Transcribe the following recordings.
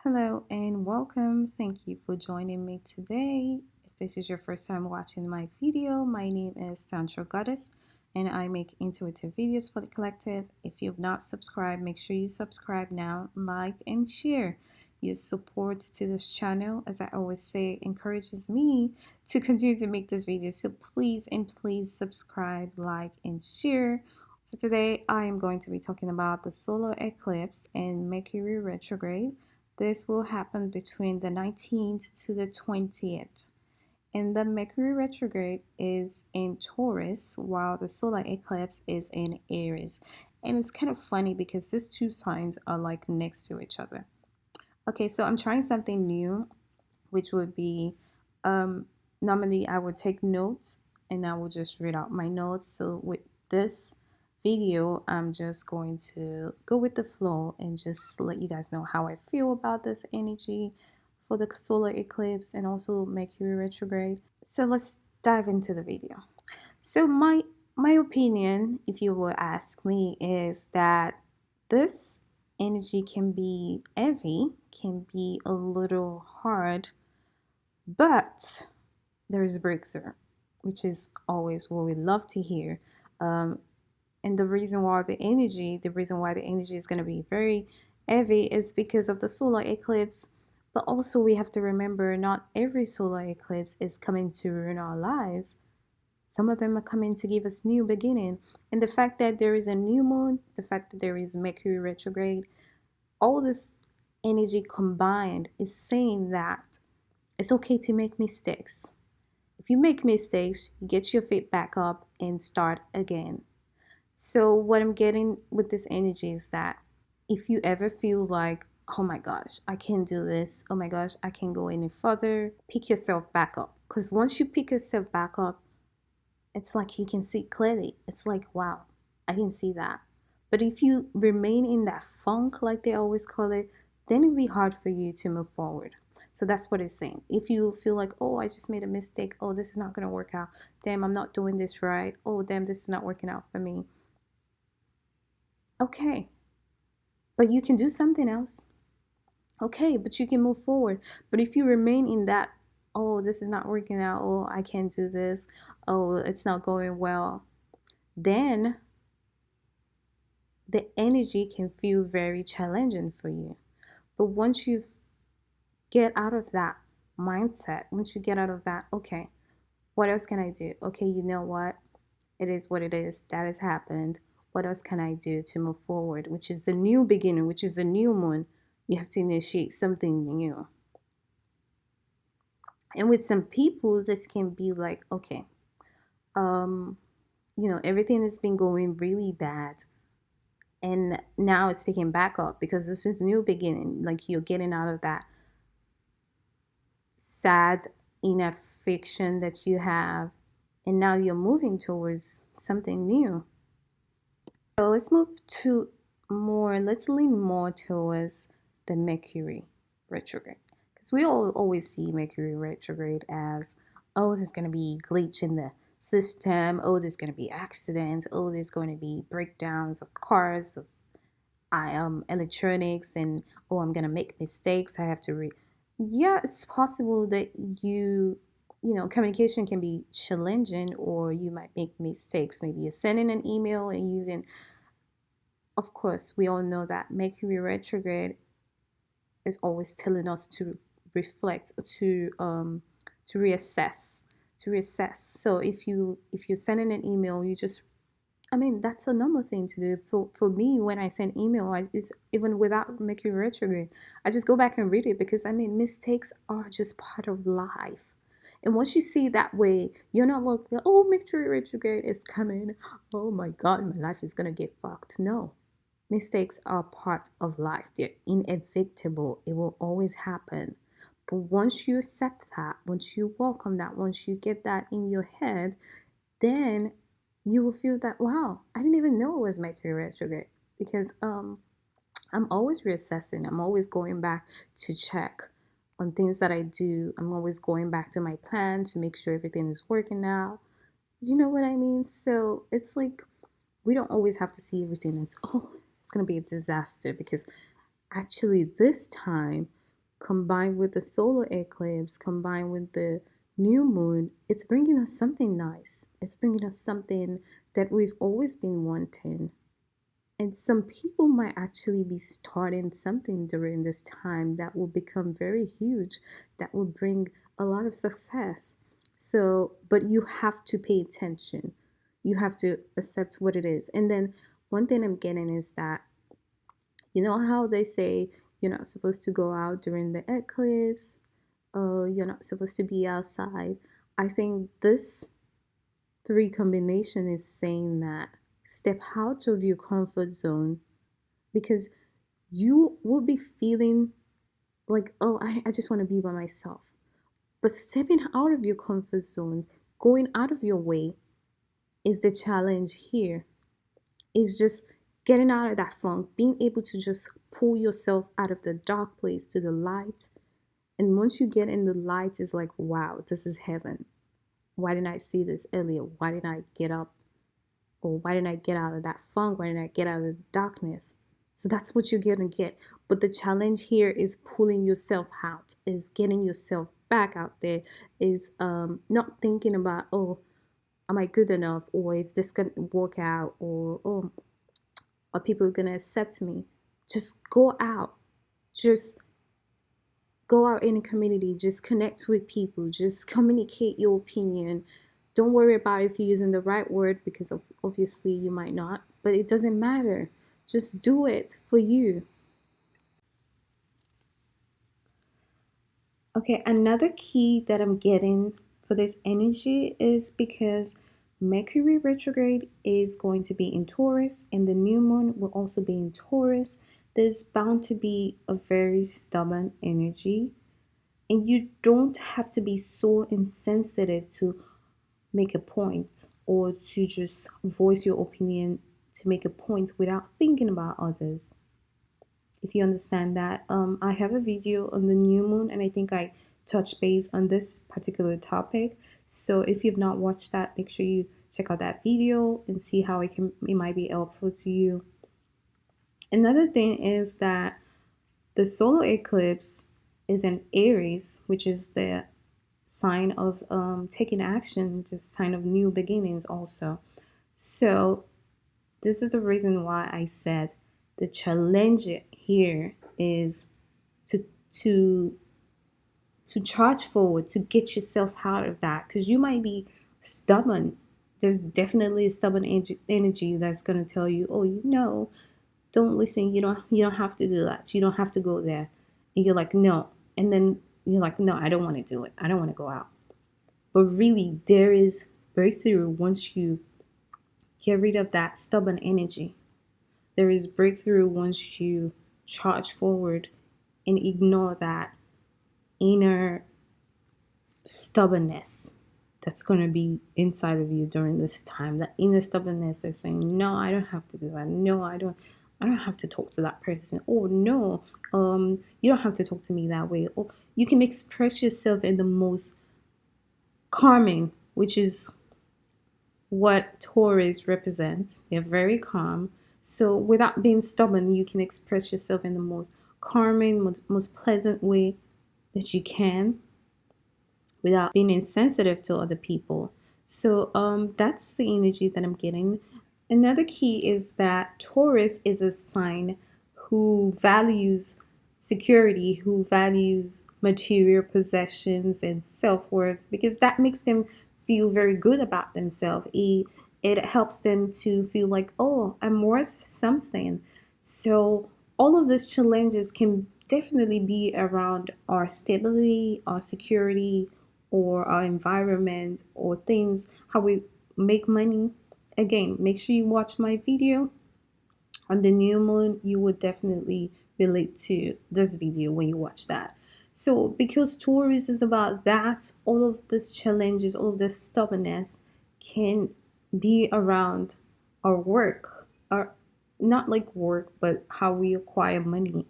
Hello and welcome. Thank you for joining me today. If this is your first time watching my video, my name is Tantra Goddess and I make intuitive videos for the collective. If you've not subscribed, make sure you subscribe now, like, and share. Your support to this channel, as I always say, encourages me to continue to make this video. So please and please subscribe, like, and share. So today I am going to be talking about the solar eclipse and Mercury retrograde. This will happen between the 19th to the 20th. And the Mercury retrograde is in Taurus while the solar eclipse is in Aries. And it's kind of funny because these two signs are like next to each other. Okay, so I'm trying something new, which would be normally I would take notes and I will just read out my notes. So with this video, I'm just going to go with the flow and just let you guys know how I feel about this energy for the solar eclipse and also Mercury retrograde. So let's dive into the video. So my opinion, if you will ask me, is that this energy can be heavy, can be a little hard, but there is a breakthrough, which is always what we love to hear. And the reason why the energy is going to be very heavy is because of the solar eclipse. But also, we have to remember not every solar eclipse is coming to ruin our lives. Some of them are coming to give us new beginning. And the fact that there is a new moon, the fact that there is Mercury retrograde, all this energy combined is saying that it's okay to make mistakes. If you make mistakes, you get your feet back up and start again. So, what I'm getting with this energy is that if you ever feel like, oh my gosh, I can't do this, oh my gosh, I can't go any further, pick yourself back up. Because once you pick yourself back up, it's like you can see clearly. It's like, wow, I didn't see that. But if you remain in that funk, like they always call it, then it'll be hard for you to move forward. So that's what it's saying. If you feel like, oh, I just made a mistake. Oh, this is not going to work out. Damn, I'm not doing this right. Oh, damn, this is not working out for me. Okay. But you can do something else. Okay, but you can move forward. But if you remain in that, oh, this is not working out. Oh, I can't do this. Oh, it's not going well. Then the energy can feel very challenging for you. But once you get out of that mindset, once you get out of that, okay, what else can I do? Okay, you know what? It is what it is. That has happened. What else can I do to move forward? Which is the new beginning, which is the new moon. You have to initiate something new. And with some people, this can be like, okay, um, everything has been going really bad and now it's picking back up because this is a new beginning. Like you're getting out of that sad inner fiction that you have, and now you're moving towards something new. So let's lean more towards the Mercury retrograde, because we all always see Mercury retrograde as, oh, there's going to be glitch in the system, oh, there's going to be accidents, oh, there's going to be breakdowns of cars, of electronics, and oh, I'm gonna make mistakes. I have to read. Yeah, it's possible that communication can be challenging, or you might make mistakes. Maybe you're sending an email and you then, of course, we all know that Mercury retrograde is always telling us to reflect, to reassess, So if you're sending an email, that's a normal thing to do. For me, when I send email, it's even without Mercury retrograde, I just go back and read it because mistakes are just part of life. And once you see it that way, you're not like, oh, Mercury retrograde is coming. Oh my God, my life is gonna get fucked. No, mistakes are part of life. They're inevitable. It will always happen. But once you accept that, once you welcome that, once you get that in your head, then you will feel that, wow, I didn't even know it was Mercury retrograde, because I'm always reassessing. I'm always going back to check on things that I do. I'm always going back to my plan to make sure everything is working out. You know what I mean? So it's like we don't always have to see everything as, oh, it's gonna be a disaster, because actually this time combined with the solar eclipse, combined with the new moon, it's bringing us something nice. It's bringing us something that we've always been wanting. And some people might actually be starting something during this time that will become very huge, that will bring a lot of success. So, but you have to pay attention. You have to accept what it is. And then one thing I'm getting is that, you know how they say you're not supposed to go out during the eclipse, you're not supposed to be outside. I think this three combination is saying that step out of your comfort zone, because you will be feeling like, oh, I just want to be by myself. But stepping out of your comfort zone, going out of your way, is the challenge here. Is just getting out of that funk, being able to just pull yourself out of the dark place to the light. And once you get in the light, it's like, wow, this is heaven. Why didn't I see this earlier? Why didn't I get up? Or why didn't I get out of that funk? Why didn't I get out of the darkness? So that's what you're gonna get. But the challenge here is pulling yourself out, is getting yourself back out there, is not thinking about, oh, am I good enough? Or if this can work out, or oh, are people gonna accept me? Just go out. Just go out in a community, just connect with people, just communicate your opinion. Don't worry about if you're using the right word, because obviously you might not, but it doesn't matter. Just do it for you. Okay, another key that I'm getting for this energy is because Mercury retrograde is going to be in Taurus and the new moon will also be in Taurus. There's bound to be a very stubborn energy, and you don't have to be so insensitive to make a point, or to just voice your opinion to make a point without thinking about others. If you understand that, I have a video on the new moon, and I think I touch base on this particular topic. So if you've not watched that, make sure you check out that video and see how it might be helpful to you. Another thing is that the solar eclipse is in Aries, which is the sign of taking action, just sign of new beginnings also. So this is the reason why I said the challenge here is to to to charge forward, to get yourself out of that, because you might be stubborn. There's definitely a stubborn energy that's going to tell you, oh, you know, don't listen, you don't have to do that, you don't have to go there. And you're like, no. And then you're like, no, I don't want to do it, I don't want to go out. But really, there is breakthrough once you get rid of that stubborn energy. There is breakthrough once you charge forward and ignore that inner stubbornness that's going to be inside of you during this time. That inner stubbornness that's saying, no, I don't have to do that. No, I don't have to talk to that person. Oh no, you don't have to talk to me that way. Or you can express yourself in the most calming, which is what Taurus represents. They're very calm. So without being stubborn, you can express yourself in the most calming, most pleasant way that you can, without being insensitive to other people. So that's the energy that I'm getting. Another key is that Taurus is a sign who values security, who values material possessions and self-worth, because that makes them feel very good about themselves. It helps them to feel like, oh, I'm worth something. So all of these challenges can definitely be around our stability, our security, or our environment, or things, how we make money. Again, make sure you watch my video on the new moon. You would definitely relate to this video when you watch that. So because Taurus is about that, all of these challenges, all of this stubbornness can be around our work, our, not like work, but how we acquire money.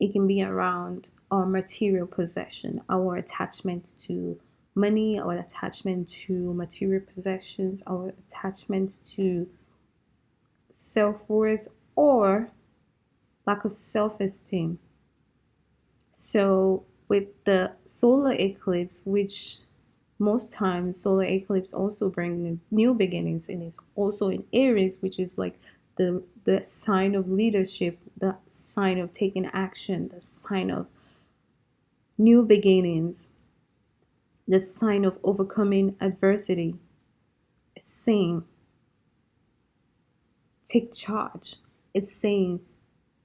It can be around our material possession, our attachment to money, our attachment to material possessions, our attachment to self-worth, or lack of self-esteem. So with the solar eclipse, which most times solar eclipse also bring new beginnings, and it's also in Aries, which is like the sign of leadership, the sign of taking action, the sign of new beginnings, the sign of overcoming adversity. It's saying take charge. It's saying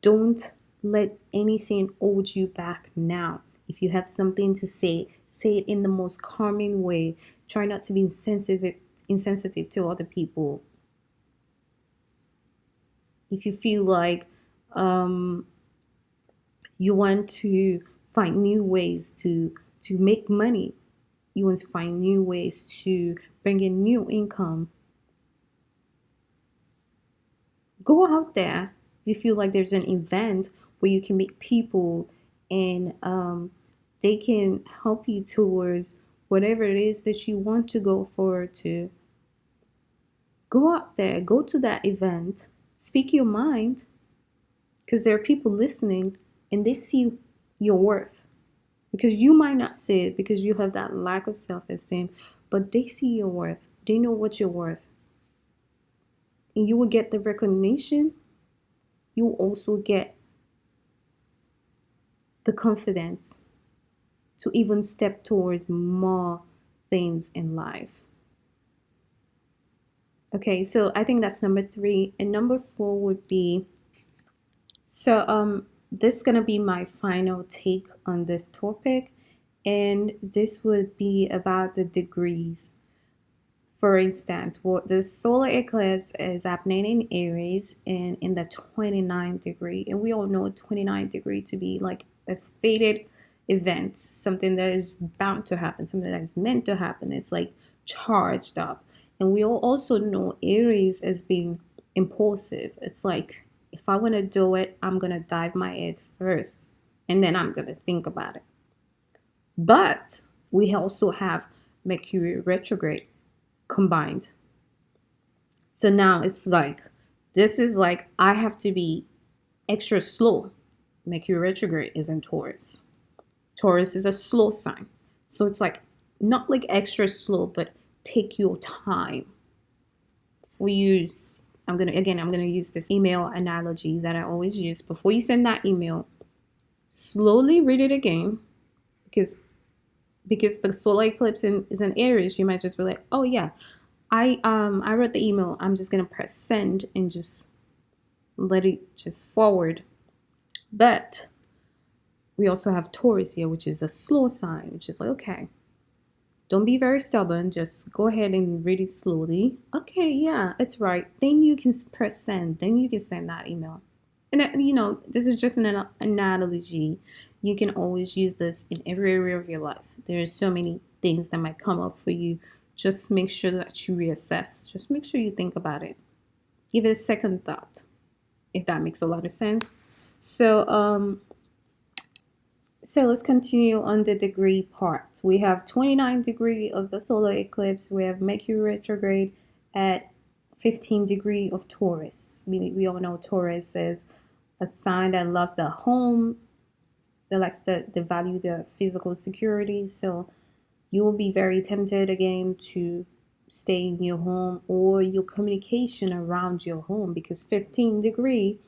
don't let anything hold you back now. If you have something to say it in the most calming way. Try not to be insensitive to other people. If you feel like um, you want to find new ways to make money, you want to find new ways to bring in new income, go out there. If you feel like there's an event where you can meet people and they can help you towards whatever it is that you want to go forward to, go out there, go to that event, speak your mind, because there are people listening and they see your worth. Because you might not see it because you have that lack of self-esteem, but they see your worth. They know what you're worth. And you will get the recognition. You will also get the confidence to even step towards more things in life. Okay, so I think that's number 3. And number 4 would be, this is gonna be my final take on this topic, and this would be about the degrees. For instance, what the solar eclipse is happening in Aries and in the 29th degree, and we all know 29th degree to be like a fated event, something that is bound to happen, something that is meant to happen. It's like charged up. And we all also know Aries as being impulsive. It's like, if I want to do it, I'm going to dive my head first, and then I'm going to think about it. But we also have Mercury retrograde combined. So now it's like, this is like, I have to be extra slow. Mercury retrograde is in Taurus. Taurus is a slow sign. So it's like, not like extra slow, but take your time. For use, I'm gonna use this email analogy that I always use. Before you send that email, slowly read it again, because the solar eclipse is in Aries. You might just be like, oh yeah, I wrote the email. I'm just gonna press send and just let it just forward. But we also have Taurus here, which is a slow sign, which is like, okay, don't be very stubborn. Just go ahead and read it slowly. Okay, yeah, it's right. Then you can press send. Then you can send that email. And this is just an analogy. You can always use this in every area of your life. There are so many things that might come up for you. Just make sure that you reassess. Just make sure you think about it. Give it a second thought, if that makes a lot of sense. So let's continue on the degree part. We have 29 degree of the solar eclipse. We have Mercury retrograde at 15 degree of Taurus. We all know Taurus is a sign that loves the home, that likes to value the physical security. So you will be very tempted again to stay in your home or your communication around your home, because 15 degree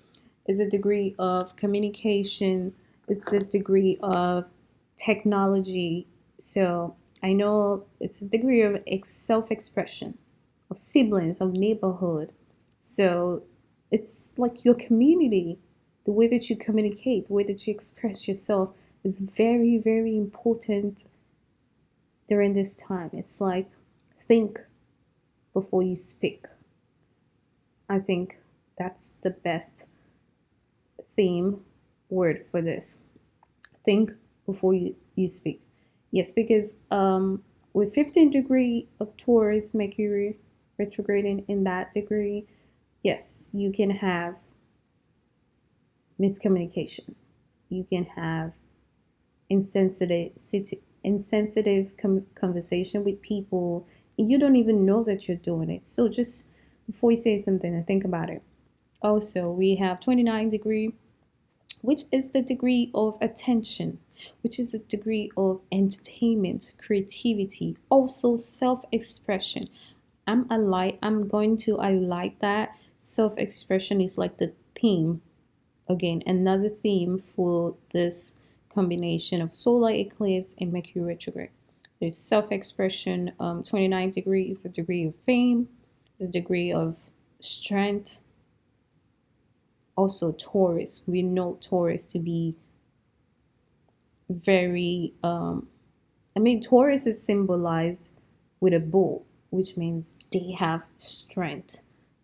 is a degree of communication. It's a degree of technology. So I know it's a degree of self-expression, of siblings, of neighborhood. So it's like your community. The way that you communicate, the way that you express yourself is very, very important during this time. It's like, think before you speak. I think that's the best theme word for this. Think before you speak. Yes, because with 15 degree of Taurus, Mercury retrograding in that degree, yes, you can have miscommunication. You can have insensitive conversation with people, and you don't even know that you're doing it. So just before you say something, think about it. Also, we have 29 degree, which is the degree of attention. which is a degree of entertainment, creativity, also self-expression. I like that. Self-expression is like the theme. Again, another theme for this combination of solar eclipse and Mercury retrograde. There's self-expression. 29 degree is the degree of fame, is the degree of strength. Also Taurus, we know Taurus to be very Taurus is symbolized with a bull, which means they have strength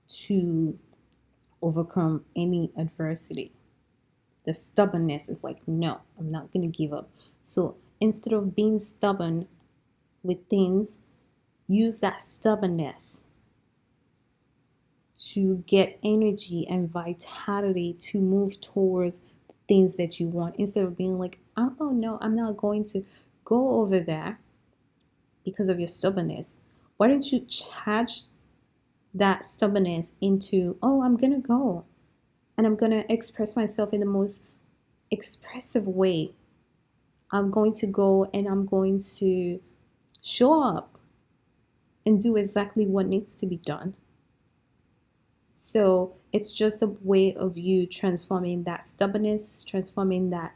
to overcome any adversity. The stubbornness is like, no, I'm not going to give up. So instead of being stubborn with things, use that stubbornness to get energy and vitality to move towards the things that you want, instead of being like, oh no, I'm not going to go over there because of your stubbornness. Why don't you charge that stubbornness into, oh, I'm going to go and I'm going to express myself in the most expressive way. I'm going to go and I'm going to show up and do exactly what needs to be done. So it's just a way of you transforming that stubbornness, transforming that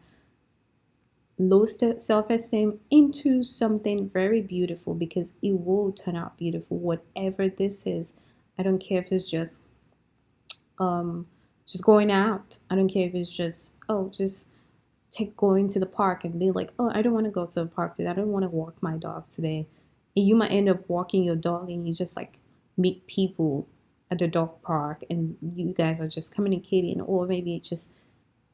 low self-esteem into something very beautiful, because it will turn out beautiful, whatever this is. I don't care if it's just going out. I don't care if it's just going to the park and be like, oh, I don't want to go to the park today. I don't want to walk my dog today. And you might end up walking your dog and you just like meet people at the dog park and you guys are just communicating, or maybe just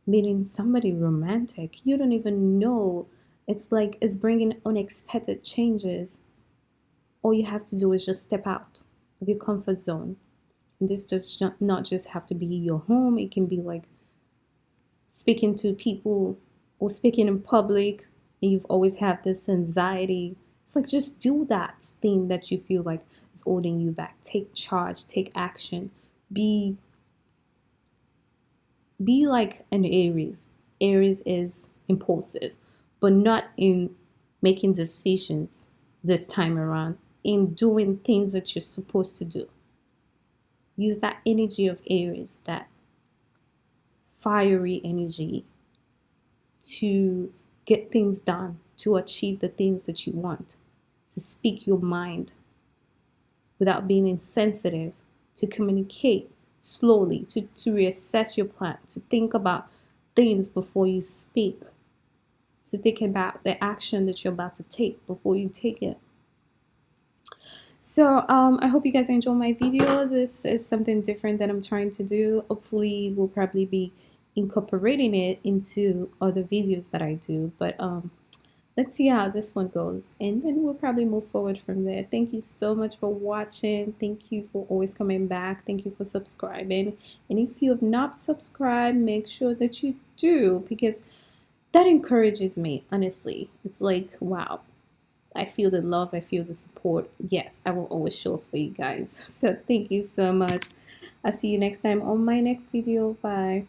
meeting somebody romantic. You don't even know. It's like it's bringing unexpected changes. All you have to do is just step out of your comfort zone. And this does not just have to be your home. It can be like speaking to people or speaking in public and you've always had this anxiety. It's like, just do that thing that you feel like is holding you back. Take charge, take action. Be like an Aries. Aries is impulsive, but not in making decisions this time around, in doing things that you're supposed to do. Use that energy of Aries, that fiery energy, to get things done, to achieve the things that you want, to speak your mind without being insensitive, to communicate slowly, to reassess your plan, to think about things before you speak, to think about the action that you're about to take before you take it. So I hope you guys enjoy my video. This is something different that I'm trying to do. Hopefully we'll probably be incorporating it into other videos that I do, but let's see how this one goes, and then we'll probably move forward from there. Thank you so much for watching. Thank you for always coming back. Thank you for subscribing, and if you have not subscribed, make sure that you do, because that encourages me. Honestly, it's like, wow, I feel the love, I feel the support. Yes, I will always show up for you guys. So thank you so much. I'll see you next time on my next video. Bye.